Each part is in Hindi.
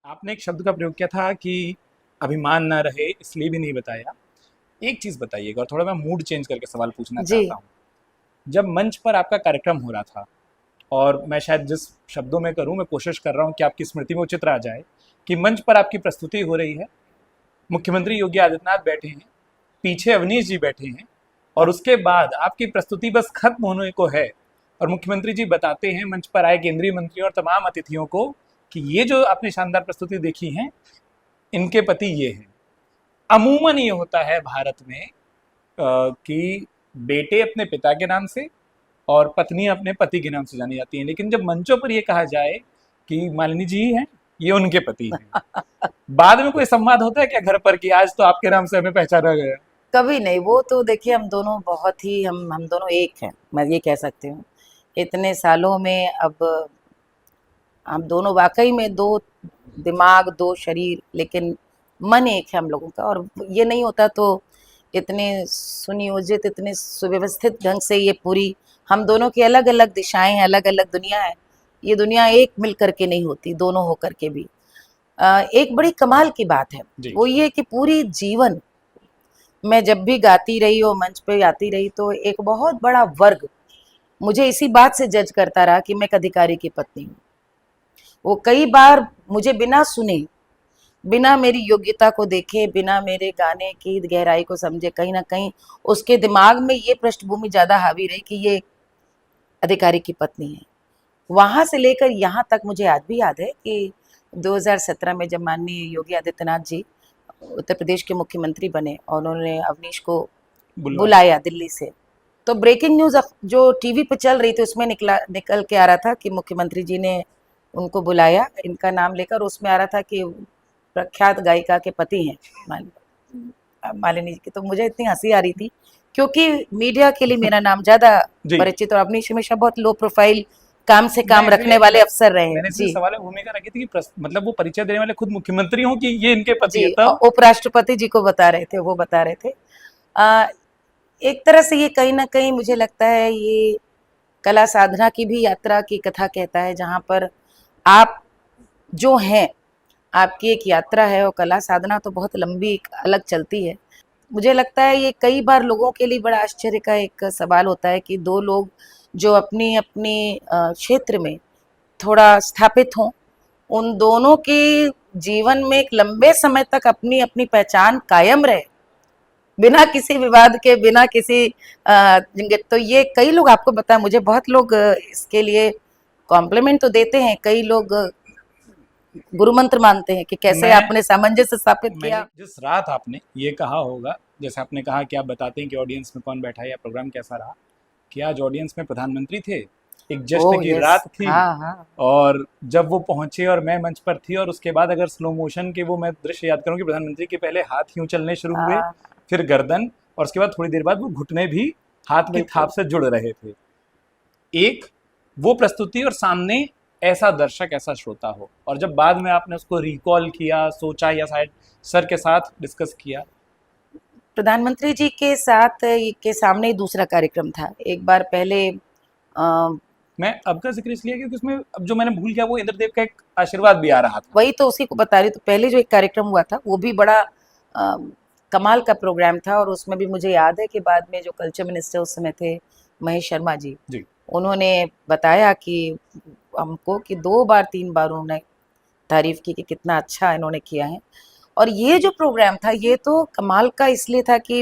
आपने एक शब्द का प्रयोग किया था कि अभिमान ना रहे इसलिए भी नहीं बताया। एक चीज बताइएगा और थोड़ा मैं मूड चेंज करके सवाल पूछना जी। चाहता हूँ। जब मंच पर आपका कार्यक्रम हो रहा था, और मैं शायद जिस शब्दों में करूँ मैं कोशिश कर रहा हूँ कि आपकी स्मृति में उचित रह जाए कि मंच पर आपकी प्रस्तुति हो रही है, मुख्यमंत्री योगी आदित्यनाथ बैठे हैं, पीछे अवनीश जी बैठे हैं, और उसके बाद आपकी प्रस्तुति बस खत्म होने को है और मुख्यमंत्री जी बताते हैं मंच पर आए केंद्रीय मंत्रियों और तमाम अतिथियों को कि ये जो आपने शानदार प्रस्तुति देखी है, इनके पति ये हैं। अमूमन ये होता है भारत में कि बेटे अपने पिता के नाम से और पत्नी अपने पति के नाम से जानी जाती हैं, लेकिन जब मंचों पर ये कहा जाए कि मालिनी जी ही हैं, ये उनके पति हैं, बाद में कोई संवाद होता है क्या घर पर कि आज तो आपके नाम से हमें पहचाना गया? कभी नहीं, वो तो देखिए हम दोनों बहुत ही हम दोनों एक हैं, मैं ये कह सकती हूँ। इतने सालों में अब हम दोनों वाकई में दो दिमाग, दो शरीर, लेकिन मन एक है हम लोगों का। और ये नहीं होता तो इतने सुनियोजित, इतने सुव्यवस्थित ढंग से ये पूरी हम दोनों की अलग अलग दिशाएं हैं, अलग अलग दुनिया है। ये दुनिया एक मिल करके नहीं होती, दोनों होकर के भी। एक बड़ी कमाल की बात है, जी। वो ये कि पूरी जीवन मैं जब भी गाती रही और मंच पे आती रही तो एक बहुत बड़ा वर्ग मुझे इसी बात से जज करता रहा कि मैं एक अधिकारी की पत्नी हूँ। वो कई बार मुझे बिना सुने, बिना मेरी योग्यता को देखे, बिना मेरे गाने की गहराई को समझे, कहीं ना कहीं उसके दिमाग में ये पृष्ठभूमि ज्यादा हावी रही कि ये अधिकारी की पत्नी है। वहां से लेकर यहाँ तक मुझे आज भी याद है कि 2017 में जब माननीय योगी आदित्यनाथ जी उत्तर प्रदेश के मुख्यमंत्री बने और उन्होंने अवनीश को बुलवाया। बुलाया दिल्ली से, तो ब्रेकिंग न्यूज जो टीवी पे चल रही थी उसमें निकल के आ रहा था कि मुख्यमंत्री जी ने उनको बुलाया, इनका नाम लेकर। उसमें आ रहा था कि प्रख्यात गायिका के पति हैं मालिनी जी के। तो मुझे इतनी हंसी आ रही थी क्योंकि मीडिया के लिए मेरा नाम ज्यादा जी। परिचित, और अवनीश हमेशा बहुत लो प्रोफाइल काम से मैं काम रखने इसलिए वाले अफसर रहे हैं। मैंने इसलिए जी। सवाल में भूमिका रखी थी कि मतलब वो परिचय देने वाले खुद मुख्यमंत्री हों कि ये इनके पति है जी, तब। उपराष्ट्रपति जी को बता रहे थे, वो बता रहे थे। आ, एक तरह से ये कहीं ना कहीं मुझे लगता है ये कला साधना की भी यात्रा की कथा कहता है, जहाँ पर आप जो हैं, आपकी एक यात्रा है। और कला साधना तो बहुत लंबी अलग चलती है। मुझे लगता है ये कई बार लोगों के लिए बड़ा आश्चर्य का एक सवाल होता है कि दो लोग जो अपनी अपनी क्षेत्र में थोड़ा स्थापित हों, उन दोनों के जीवन में एक लंबे समय तक अपनी अपनी पहचान कायम रहे, बिना किसी विवाद के, बिना किसी तो ये कई लोग, आपको पता है, मुझे बहुत लोग इसके लिए कॉम्प्लीमेंट तो देते हैं, कई लोग गुरु मंत्र मानते हैं कि कैसे मैं आपने सामंजस्य स्थापित मैंने किया। जिस रात आपने ये कहा होगा, जैसे आपने कहा कि आप बताते हैं कि ऑडियंस में कौन बैठा है या प्रोग्राम कैसा रहा, कि आज ऑडियंस में प्रधानमंत्री थे, एक जश्न ओह की यस। रात थी। हाँ हाँ। और जब वो पहुंचे और मैं मंच पर थी, और उसके बाद अगर स्लो मोशन के वो मैं दृश्य याद करूं कि प्रधानमंत्री के पहले हाथ यूं चलने शुरू हुए, हाँ, फिर गर्दन, और उसके बाद थोड़ी देर बाद वो घुटने भी हाथ की थाप बिल्कुल। से जुड़ रहे थे। एक वो प्रस्तुति, और सामने ऐसा दर्शक, ऐसा श्रोता हो, और जब बाद में आपने उसको रिकॉल किया, सोचा, या शायद सर के साथ डिस्कस किया। प्रधानमंत्री जी के साथ के सामने ही दूसरा कार्यक्रम था एक बार पहले। मैं अब का जिक्र इसलिए क्योंकि उसमें अब जो मैंने भूल गया वो इंद्रदेव का एक आशीर्वाद भी आ रहा था। वही तो उसी को बता रही। तो पहले जो एक कार्यक्रम हुआ था वो भी बड़ा कमाल का प्रोग्राम था, और उसमें भी मुझे याद है कि बाद में जो कल्चर मिनिस्टर उस समय थे, महेश शर्मा जी, जी। उन्होंने बताया कि हमको कि 2 बार 3 बार उन्होंने तारीफ की कि कितना अच्छा इन्होंने किया है। और ये जो प्रोग्राम था ये तो कमाल का इसलिए था कि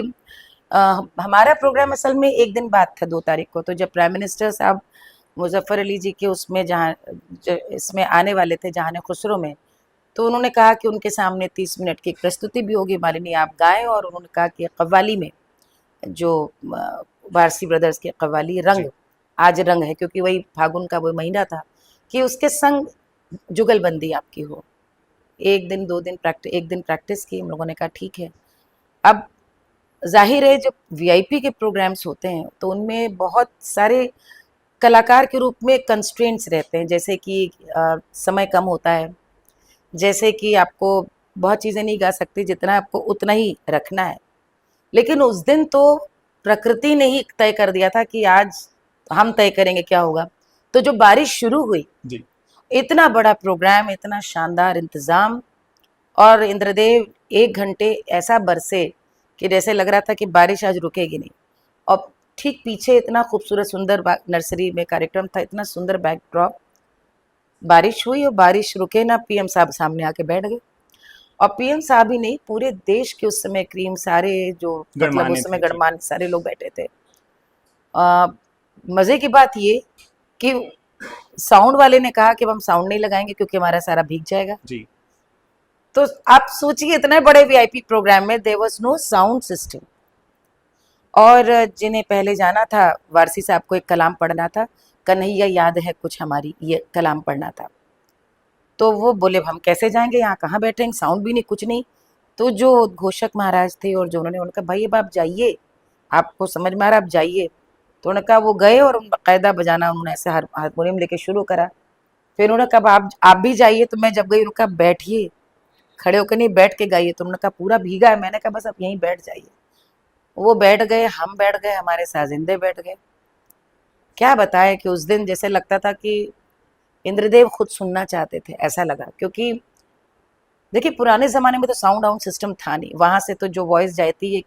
हमारा प्रोग्राम असल में एक दिन बाद था, 2 तारीख को। तो जब प्राइम मिनिस्टर साहब मुजफ्फर अली जी के उसमें जहाँ इसमें आने वाले थे, जहान खुसरो में, तो उन्होंने कहा कि उनके सामने 30 मिनट की एक प्रस्तुति भी होगी, मालिनी आप गाएं। और उन्होंने कहा कि कव्वाली में जो वारसी ब्रदर्स के कव्वाली रंग, जी। आज रंग है क्योंकि वही फागुन का वो महीना था, कि उसके संग जुगलबंदी आपकी हो। एक दिन 2 दिन प्रैक्टिस, एक दिन प्रैक्टिस की। हम लोगों ने कहा ठीक है। अब जाहिर है जब वीआईपी के प्रोग्राम्स होते हैं तो उनमें बहुत सारे कलाकार के रूप में कंस्ट्रेंट्स रहते हैं, जैसे कि समय कम होता है, जैसे कि आपको बहुत चीज़ें नहीं गा सकती जितना आपको उतना ही रखना है। लेकिन उस दिन तो प्रकृति ने ही तय कर दिया था कि आज हम तय करेंगे क्या होगा। तो जो बारिश शुरू हुई, जी। इतना बड़ा प्रोग्राम, इतना शानदार इंतजाम, और इंद्रदेव 1 घंटे ऐसा बरसे कि जैसे लग रहा था कि बारिश आज रुकेगी नहीं। और ठीक पीछे इतना खूबसूरत सुंदर नर्सरी में कार्यक्रम था, इतना सुंदर बैकड्रॉप, बारिश हुई और बारिश रुके ना, पीएम साहब सामने आके बैठ गए। और पीएम साहब ही नहीं, पूरे देश के उस समय क्रीम सारे जो मतलब उस समय गणमान्य सारे लोग बैठे थे। मजे की बात ये कि साउंड वाले ने कहा कि हम साउंड नहीं लगाएंगे क्योंकि हमारा सारा भीग जाएगा जी। तो आप सोचिए इतने बड़े वीआईपी प्रोग्राम में there was no sound system. और जिन्हें पहले जाना था, वारसी साहब को एक कलाम पढ़ना था, कन्हैया याद है कुछ हमारी, ये कलाम पढ़ना था। तो वो बोले हम कैसे जाएंगे, यहाँ कहाँ बैठेंगे, साउंड भी नहीं, कुछ नहीं। तो जो घोषक महाराज थे और जो उन्होंने उनका भाई अब आप जाइए, आपको समझ में आ रहा, आप जाइए। तो उन्होंने कहा, वो गए और बाकायदा बजाना उन्होंने ऐसे हारमोनियम लेके शुरू करा। फिर उन्होंने कहा आप भी जाइए। तो मैं जब गई, उन्होंने कहा बैठिए, खड़े होकर नहीं बैठ के गाइए। तो उन्होंने कहा पूरा भीगा है। मैंने कहा बस आप यहीं बैठ जाइए। वो बैठ गए, हम बैठ गए, हमारे साजिंदे बैठ गए। क्या बताए कि उस दिन जैसे लगता था कि इंद्रदेव खुद सुनना चाहते थे, ऐसा लगा। क्योंकि देखिए पुराने ज़माने में तो साउंड आउंड सिस्टम था नहीं, वहाँ से तो जो वॉइस जाती है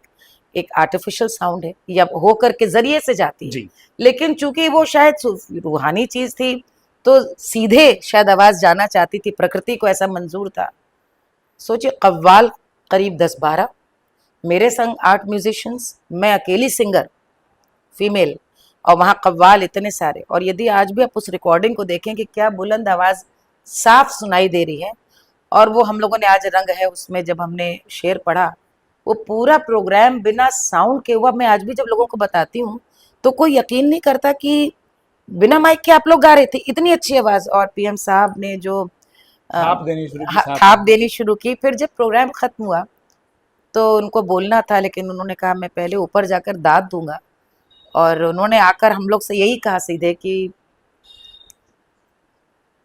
एक आर्टिफिशियल साउंड है या होकर के जरिए से जाती है। लेकिन चूंकि वो शायद रूहानी चीज़ थी तो सीधे शायद आवाज़ जाना चाहती थी, प्रकृति को ऐसा मंजूर था। सोचिए कव्वाल करीब 10-12, मेरे संग 8 म्यूजिशियंस, मैं अकेली सिंगर फीमेल, और वहाँ कव्वाल इतने सारे। और यदि आज भी आप उस रिकॉर्डिंग को देखें कि क्या बुलंद आवाज़ साफ सुनाई दे रही है। और वो हम लोगों ने आज रंग है उसमें जब हमने शेर पढ़ा, वो पूरा प्रोग्राम बिना साउंड के हुआ। मैं आज भी जब लोगों को बताती हूँ तो कोई यकीन नहीं करता कि बिना माइक के आप लोग गा रहे थे, इतनी अच्छी आवाज़। और पीएम साहब ने जो थाप देनी शुरू की। फिर जब प्रोग्राम खत्म हुआ तो उनको बोलना था, लेकिन उन्होंने कहा मैं पहले ऊपर जाकर दाद दूंगा। और उन्होंने आकर हम लोग से यही कहा सीधे कि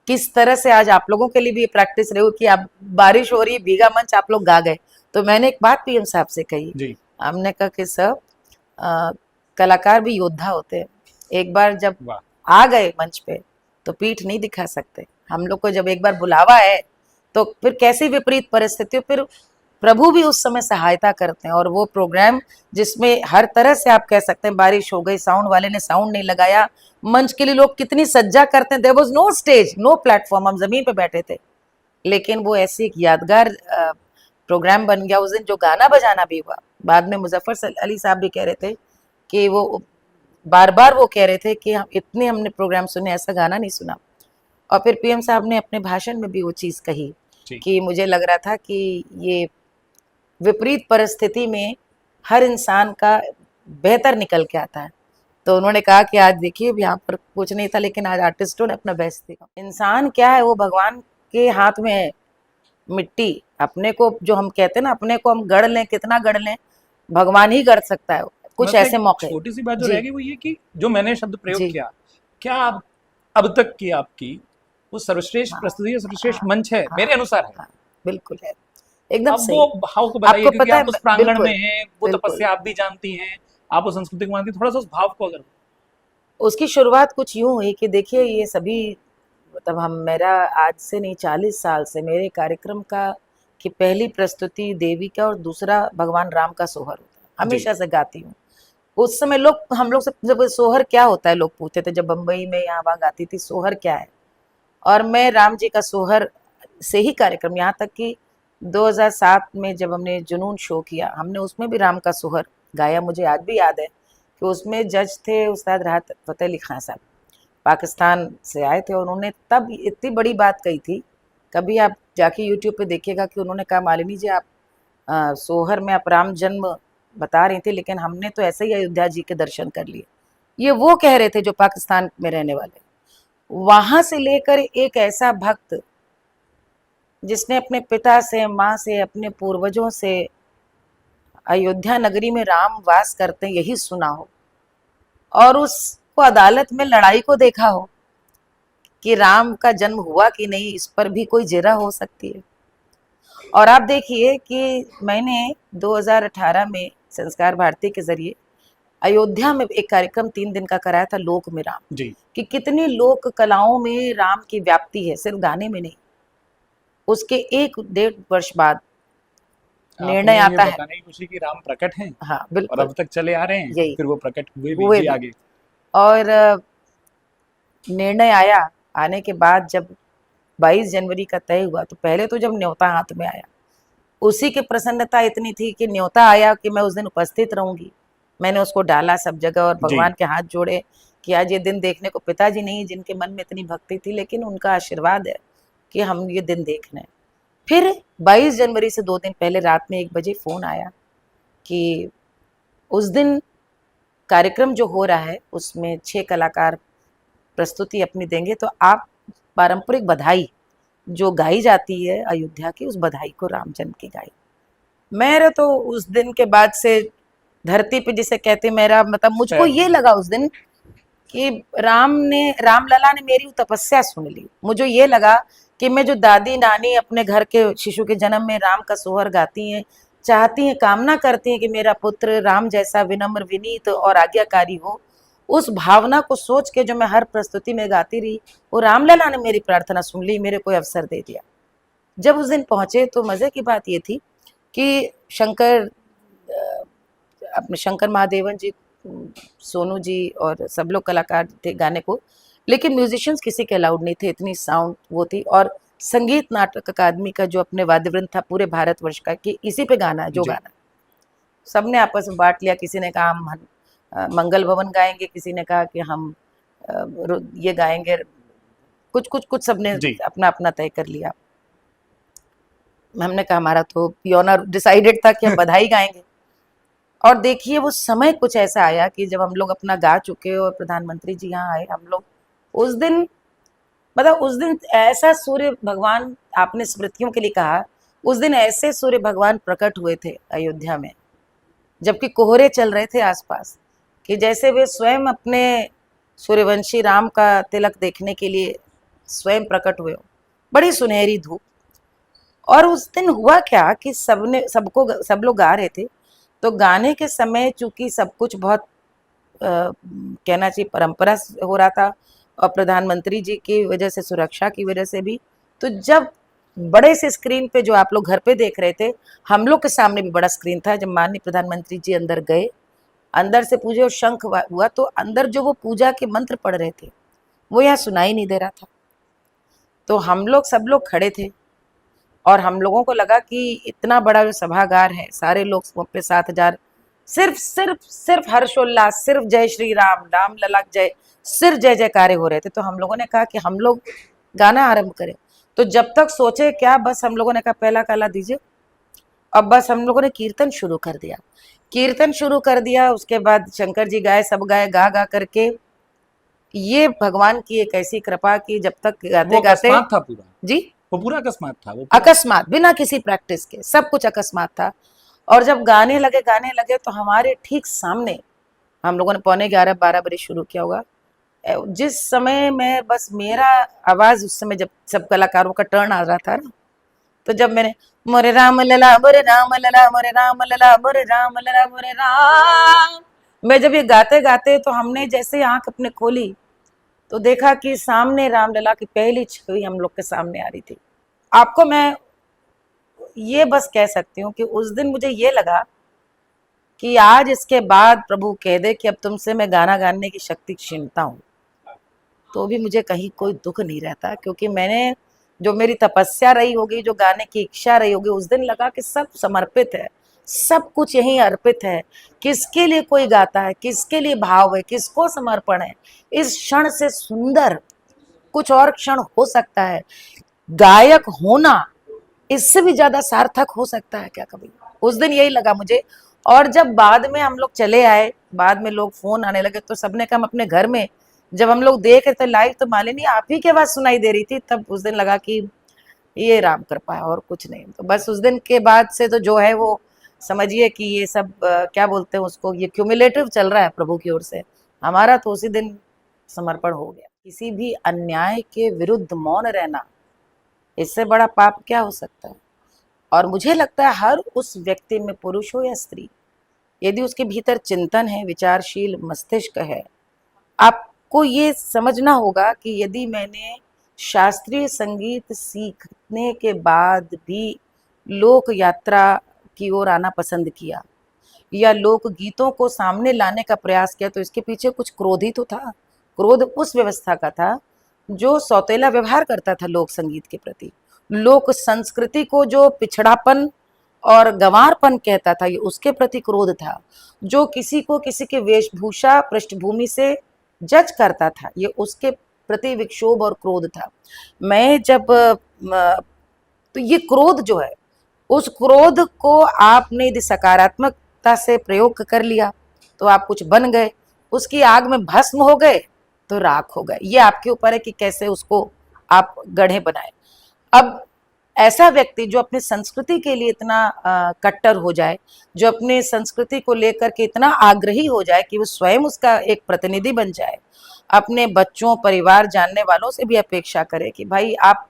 किस तरह से आज आप लोगों के लिए भी प्रैक्टिस रही हो कि आप बारिश हो रही है, भीगा मंच, आप लोग गा गए। तो मैंने एक बात पीएम साहब से कही, हमने कहा कि सर कलाकार भी योद्धा होते हैं, एक बार जब आ गए मंच पे तो पीठ नहीं दिखा सकते। हम लोग को जब एक बार बुलावा है तो फिर कैसी विपरीत परिस्थितियों, फिर प्रभु भी उस समय सहायता करते हैं। और वो प्रोग्राम जिसमें हर तरह से आप कह सकते हैं, बारिश हो गई, साउंड वाले ने साउंड नहीं लगाया, मंच के लिए लोग कितनी सज्जा करते हैं, there was no stage, no platform, हम जमीन पे बैठे थे। लेकिन वो ऐसी एक यादगार प्रोग्राम बन गया। उस दिन जो गाना बजाना भी हुआ, बाद में मुजफ्फर अली साहब भी कह रहे थे कि वो बार बार वो कह रहे थे कि हम इतने हमने प्रोग्राम सुने, ऐसा गाना नहीं सुना। और फिर पीएम साहब ने अपने भाषण में भी वो चीज़ कही कि मुझे लग रहा था कि ये विपरीत परिस्थिति में हर इंसान का बेहतर निकल के आता है। तो उन्होंने कहा कि आज देखिए यहाँ पर कुछ नहीं था, लेकिन आज आर्टिस्टों ने अपना बेस्ट दिखा। इंसान क्या है, वो भगवान के हाथ में है। मिट्टी अपने को, जो हम कहते हैं ना, अपने को हम गढ़ लें, कितना गढ़ लें, भगवान ही गढ़ सकता है। कुछ ऐसे मौके। छोटी सी बात जो रहेगी वो ये कि जो मैंने शब्द प्रयोग किया, क्या अब तक की आपकी वो सर्वश्रेष्ठ प्रस्तुति, सर्वश्रेष्ठ मंच है मेरे अनुसार है। बिल्कुल है, एकदम सही। वो भाव को बताइए, क्योंकि आप उस प्रांगण में हैं, वो तपस्या आप भी जानती हैं, आप उस संस्कृति को मानती हैं, थोड़ा सा उस भाव को अगर। उसकी शुरुआत कुछ यूं हुई कि देखिए ये सभी मतलब मेरा आज से नहीं 40 साल से मेरे कार्यक्रम का कि पहली प्रस्तुति देवी का और दूसरा भगवान राम का सोहर होता है, हमेशा से गाती हूँ। उस समय लोग हम लोग से जब सोहर क्या होता है लोग पूछते थे, जब बम्बई में यहाँ वहाँ गाती थी, सोहर क्या है। और मैं राम जी का सोहर से ही कार्यक्रम, यहाँ तक कि 2007 में जब हमने जुनून शो किया, हमने उसमें भी राम का सोहर गाया। मुझे आज भी याद है कि उसमें जज थे उस्ताद राहत फ़तेह अली खान साहब, पाकिस्तान से आए थे। और उन्होंने तब इतनी बड़ी बात कही थी, कभी आप जाके यूट्यूब पे देखिएगा कि उन्होंने कहा मालिनी जी आप सोहर में आप राम जन्म बता रही थी, लेकिन हमने तो ऐसे ही अयोध्या जी के दर्शन कर लिए। ये वो कह रहे थे जो पाकिस्तान में रहने वाले। वहां से लेकर एक ऐसा भक्त जिसने अपने पिता से, माँ से, अपने पूर्वजों से अयोध्या नगरी में राम वास करते यही सुना हो, और उसको अदालत में लड़ाई को देखा हो कि राम का जन्म हुआ कि नहीं, इस पर भी कोई जिरा हो सकती है। और आप देखिए कि मैंने 2018 में संस्कार भारती के जरिए अयोध्या में एक कार्यक्रम 3 दिन का कराया था, लोक में राम, जी। कि कितनी लोक कलाओं में राम की व्याप्ति है, सिर्फ गाने में नहीं। उसके 1-1.5 वर्ष बाद निर्णय आपने ये आता है। बताने की कोशिश की राम प्रकट हैं हाँ और बिल्कुल, अब तक चले आ रहे हैं, यही फिर वो प्रकट हुए भी। हुए जी भी। आगे। और निर्णय आया, आने के बाद जब 22 जनवरी का तय हुआ, तो पहले तो जब न्योता हाथ में आया, उसी की प्रसन्नता इतनी थी कि न्योता आया कि मैं उस दिन उपस्थित रहूंगी। मैंने उसको डाला सब जगह और जी। भगवान के हाथ जोड़े कि आज ये दिन देखने को, पिताजी नहीं जिनके मन में इतनी भक्ति थी, लेकिन उनका आशीर्वाद है कि हम ये दिन देख रहे हैं। फिर 22 जनवरी से 2 दिन पहले रात में 1 बजे फोन आया कि उस दिन कार्यक्रम जो हो रहा है उसमें 6 कलाकार प्रस्तुति अपनी देंगे, तो आप पारंपरिक बधाई जो गाई जाती है अयोध्या की, उस बधाई को राम जन्म की गाई। मेरे तो उस दिन के बाद से धरती पे जिसे कहते, मेरा मतलब मुझको पैर। ये लगा उस दिन कि रामलला ने मेरी तपस्या सुन ली। मुझे ये लगा कि मैं जो दादी नानी अपने घर के शिशु के जन्म में राम का सोहर गाती हैं, चाहती हैं, कामना करती हैं कि मेरा पुत्र राम जैसा विनम्र विनीत और आज्ञाकारी हो, उस भावना को सोच के जो मैं हर प्रस्तुति में गाती रही, वो रामलला ने मेरी प्रार्थना सुन ली, मेरे को अवसर दे दिया। जब उस दिन पहुंचे तो मजे की बात ये थी कि अपने शंकर महादेवन जी, सोनू जी और सब लोग कलाकार थे गाने को, लेकिन म्यूजिशियंस किसी के अलाउड नहीं थे, इतनी साउंड वो थी। और संगीत नाटक अकादमी का जो अपने वाद्यवृंद था पूरे भारतवर्ष का कि इसी पे गाना है, जो जी। गाना है, सबने आपस में बांट लिया। किसी ने कहा हम मंगल भवन गाएंगे, किसी ने कहा कि हम ये गाएंगे, कुछ कुछ कुछ सबने जी। अपना अपना तय कर लिया। हमने कहा हमारा तो पियोना डिसाइडेड था कि हम बधाई गाएंगे। और देखिए वो समय कुछ ऐसा आया कि जब हम लोग अपना गा चुके और प्रधानमंत्री जी यहाँ आए, हम लोग उस दिन, मतलब उस दिन ऐसा सूर्य भगवान, आपने स्मृतियों के लिए कहा, उस दिन ऐसे सूर्य भगवान प्रकट हुए थे अयोध्या में, जबकि कोहरे चल रहे थे आसपास, कि जैसे वे स्वयं अपने सूर्यवंशी राम का तिलक देखने के लिए स्वयं प्रकट हुए हो। बड़ी सुनहरी धूप। और उस दिन हुआ क्या कि सब लोग गा रहे थे, तो गाने के समय चूंकि सब कुछ बहुत कहना चाहिए परंपरा से हो रहा था, और प्रधानमंत्री जी की वजह से, सुरक्षा की वजह से भी, तो जब बड़े से स्क्रीन पे जो आप लोग घर पे देख रहे थे, हम लोग के सामने भी बड़ा स्क्रीन था। जब माननीय प्रधानमंत्री जी अंदर गए, अंदर से पूजे और शंख हुआ, तो अंदर जो वो पूजा के मंत्र पढ़ रहे थे वो यहाँ सुनाई नहीं दे रहा था। तो हम लोग सब लोग खड़े थे और हम लोगों को लगा कि इतना बड़ा जो सभागार है, सारे लोग पे 7,000, सिर्फ सिर्फ सिर्फ हर्षोल्लास, सिर्फ जय श्री राम, राम लला जय, सिर्फ जय जयकारे हो रहे थे। तो हम लोगों ने कहा कि हम लोग गाना आरंभ करें। तो जब तक सोचे क्या, बस हम लोगों ने कहा पहला काला दीजिए। अब बस हम लोगों ने कीर्तन शुरू कर दिया, कीर्तन शुरू कर दिया। उसके बाद शंकर जी गाए, सब गाए, गा गा करके ये भगवान की एक ऐसी कृपा की जब तक गाते गाते, अकस्मात था पूरा, जी वो पूरा अकस्मात था, वो पूरा। अकस्मात, बिना किसी प्रैक्टिस के सब कुछ अकस्मात था। और जब गाने लगे तो हमारे ठीक सामने, हम लोगों ने 11:45 बजे शुरू किया होगा, जिस समय में बस मेरा आवाज, उस समय जब सब कलाकारों का टर्न आ रहा था ना, तो जब मैंने मोरे राम लला मोरे राम लला मोरे राम लला मोरे राम लला मोरे राम, मैं जब ये गाते गाते, तो हमने जैसे आंख अपने खोली तो देखा कि सामने रामलला की पहली छवि हम लोग के सामने आ रही थी। आपको मैं ये बस कह सकती हूँ कि उस दिन मुझे ये लगा कि आज इसके बाद प्रभु कह दे कि अब तुमसे मैं गाना गाने की शक्ति छीनता हूँ, तो भी मुझे कहीं कोई दुख नहीं रहता, क्योंकि मैंने जो मेरी तपस्या रही होगी, जो गाने की इच्छा रही होगी, उस दिन लगा कि सब समर्पित है, सब कुछ यहीं अर्पित है। किसके लिए कोई गाता है, किसके लिए भाव है, किसको समर्पण है, इस क्षण से सुंदर कुछ और क्षण हो सकता है? गायक होना इससे भी ज्यादा सार्थक हो सकता है क्या कभी? उस दिन यही लगा मुझे। और जब बाद में हम लोग चले आए, बाद में लोग फोन आने लगे, तो सबने कहा हम अपने घर में जब हम लोग देख रहे थे लाइव, तो मालिनी आप ही की आवाज सुनाई दे रही थी। तब उस दिन लगा कि ये राम कृपा है और कुछ नहीं। तो बस उस दिन के बाद से तो जो है वो समझिए कि ये सब क्या बोलते हैं उसको, ये क्यूमुलेटिव चल रहा है प्रभु की ओर से। हमारा तो उसी दिन समर्पण हो गया। किसी भी अन्याय के विरुद्ध मौन रहना, इससे बड़ा पाप क्या हो सकता है? और मुझे लगता है हर उस व्यक्ति में, पुरुष हो या स्त्री, यदि उसके भीतर चिंतन है, विचारशील मस्तिष्क है, आपको ये समझना होगा कि यदि मैंने शास्त्रीय संगीत सीखने के बाद भी लोक यात्रा की ओर आना पसंद किया या लोक गीतों को सामने लाने का प्रयास किया, तो इसके पीछे कुछ क्रोध ही तो था। क्रोध उस व्यवस्था का था जो सौतेला व्यवहार करता था लोक संगीत के प्रति, लोक संस्कृति को जो पिछड़ापन और गंवारपन कहता था, ये उसके प्रति क्रोध था। जो किसी को किसी के वेशभूषा पृष्ठभूमि से जज करता था, ये उसके प्रति विक्षोभ और क्रोध था। मैं जब तो ये क्रोध जो है, उस क्रोध को आपने यदि सकारात्मकता से प्रयोग कर लिया तो आप कुछ बन गए, उसकी आग में भस्म हो गए तो राख हो गए। ये आपके ऊपर है कि कैसे उसको आप गढ़े बनाए। अब ऐसा व्यक्ति जो अपनी संस्कृति के लिए इतना कट्टर हो जाए, जो अपने संस्कृति को लेकर के इतना आग्रही हो जाए कि वो स्वयं उसका एक प्रतिनिधि बन जाए, अपने बच्चों, परिवार, जानने वालों से भी अपेक्षा करे कि भाई आप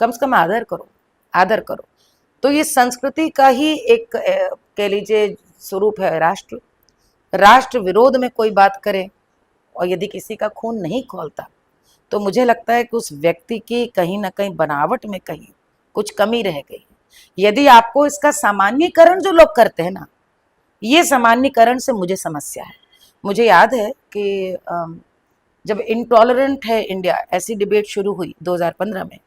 कम से कम आदर करो, आदर करो। तो ये संस्कृति का ही एक कह लीजिए स्वरूप है। राष्ट्र विरोध में कोई बात करे और यदि किसी का खून नहीं खौलता, तो मुझे लगता है कि उस व्यक्ति की कहीं ना कहीं बनावट में कहीं कुछ कमी रह गई। यदि आपको इसका सामान्यीकरण जो लोग करते हैं ना, ये सामान्यीकरण से मुझे समस्या है। मुझे याद है कि जब इंटॉलरेंट है इंडिया, ऐसी डिबेट शुरू हुई 2015 में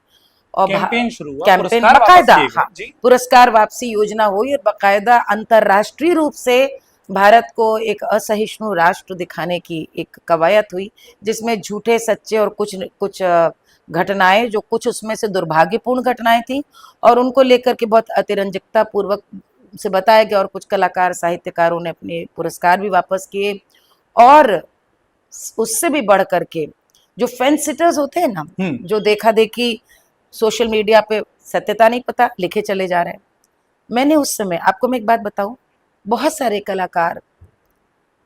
और कैंपेन शुरू हुआ, कैंपेन पुरस्कार बाकायदा, वापस किए गए। हाँ, जी। पुरस्कार वापसी योजना हुई और बाकायदा अंतर्राष्ट्रीय रूप से भारत को एक असहिष्णु राष्ट्र दिखाने की एक कवायद हुई, जिसमें झूठे सच्चे और कुछ घटनाएं, जो कुछ उसमें से दुर्भाग्यपूर्ण घटनाएं थी और उनको लेकर के बहुत अतिरंजिकता पूर्वक से बताया गया और कुछ कलाकार, साहित्यकारों ने अपने पुरस्कार भी वापस किए। और उससे भी बढ़ करके जो फेंस सिटर्स होते हैं ना, जो देखा देखी सोशल मीडिया पे सत्यता नहीं पता लिखे चले जा रहे हैं, मैंने उस समय, आपको मैं एक बात बताऊं, बहुत सारे कलाकार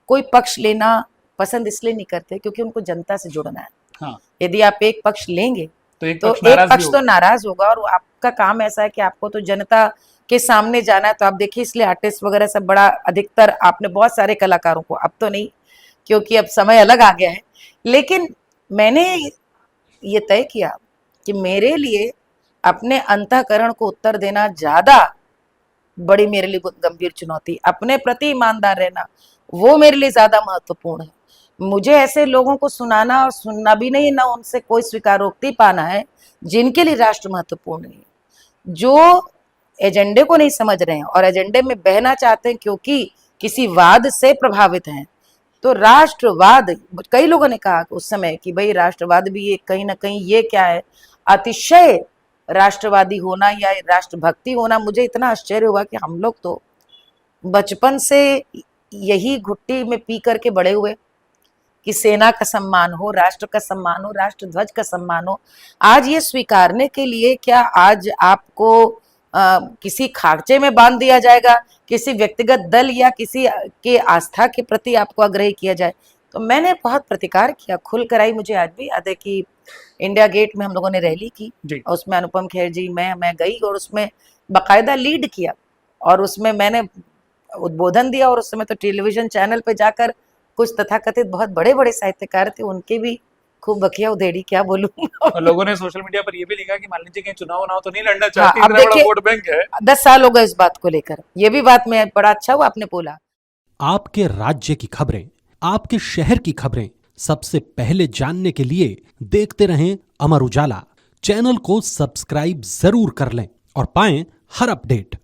कोई पक्ष लेना पसंद इसलिए नहीं करते क्योंकि उनको जनता से जुड़ना है। हाँ। यदि आप एक पक्ष लेंगे तो एक पक्ष तो नाराज होगा और आपका काम ऐसा है कि आपको तो जनता के सामने जाना है। तो आप देखिए, इसलिए आर्टिस्ट वगैरह सब बड़ा, अधिकतर आपने बहुत सारे कलाकारों को, अब तो नहीं क्योंकि अब समय अलग आ गया है, लेकिन मैंने ये तय किया कि मेरे लिए अपने अंतःकरण को उत्तर देना ज्यादा बड़ी मेरे लिए गंभीर चुनौती, अपने प्रति ईमानदार रहना वो मेरे लिए ज्यादा महत्वपूर्ण है। मुझे ऐसे लोगों को सुनाना और सुनना भी नहीं, ना उनसे कोई स्वीकारोक्ति पाना है जिनके लिए राष्ट्र महत्वपूर्ण नहीं है, जो एजेंडे को नहीं समझ रहे हैं और एजेंडे में बहना चाहते हैं क्योंकि किसी वाद से प्रभावित हैं। तो राष्ट्रवाद, कई लोगों ने कहा उस समय कि भाई राष्ट्रवाद भी ये कहीं ना कहीं ये क्या है, अतिशय राष्ट्रवादी होना या राष्ट्रभक्ति होना। मुझे इतना आश्चर्य हुआ कि हम लोग तो बचपन से यही घुट्टी में पी करके बड़े हुए कि सेना का सम्मान हो, राष्ट्र का सम्मान हो, राष्ट्र ध्वज का सम्मान हो। आज ये स्वीकारने के लिए क्या आज आपको किसी खांचे में बांध दिया जाएगा, किसी व्यक्तिगत दल या किसी के आस्था के प्रति आपको आग्रह किया जाए? तो मैंने बहुत प्रतिकार किया, खुल कर आई। मुझे आज भी याद है कि इंडिया गेट में हम लोगों ने रैली की, उसमें अनुपम खेर जी, मैं गई और उसमें बाकायदा लीड किया और उसमें मैंने उद्बोधन दिया। और उस समय तो टेलीविजन चैनल पे जाकर कुछ तथाकथित बहुत बड़े बड़े साहित्यकार थे, उनके भी खूब बखिया उधेड़ी, क्या बोलूं। और लोगों ने सोशल मीडिया पर ये भी लिखा कि मान लीजिए कहीं चुनाव तो नहीं लड़ना चाहती, अब देखिए, वोट बैंक है। 10 साल हो गए इस बात को लेकर। ये भी बात में बड़ा अच्छा हुआ आपने बोला। आपके राज्य की खबरें, आपके शहर की खबरें सबसे पहले जानने के लिए देखते रहें अमर उजाला। चैनल को सब्सक्राइब जरूर कर लें और पाएं हर अपडेट।